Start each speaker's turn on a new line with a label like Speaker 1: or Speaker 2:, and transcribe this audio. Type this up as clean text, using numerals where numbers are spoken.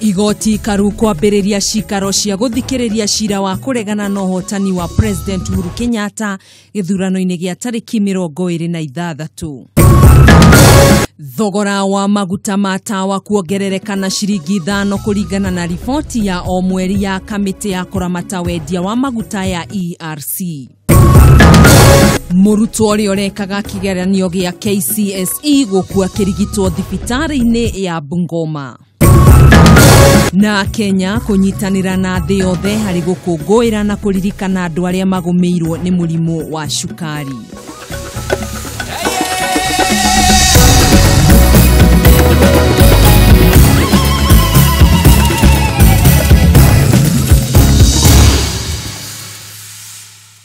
Speaker 1: Igoti karu kwambĩrĩria cikaro cia gũthikĩrĩria cira wa kũregana na ũhotani wa President Uhuru Kenyatta gĩthurano-inĩ gĩa tarĩki 26. Thogora wa maguta ma tawa kuongerereka na ciringi 5 kũringana na riboti ya o mweri ya kamĩtĩ ya kũramata wendia wa maguta ya ERC. Mũrutwo ũrĩa ũrekaga kĩgeranio gĩa KCSE gũkua kĩrigitwo thibitarĩ-inĩ ya Bungoma. Na Kenya kũnyitanĩra na thĩ yothe harĩ gũkũngũĩra na kũririkana andũ arĩa magũmĩirwo nĩ mũrimũ wa cukari.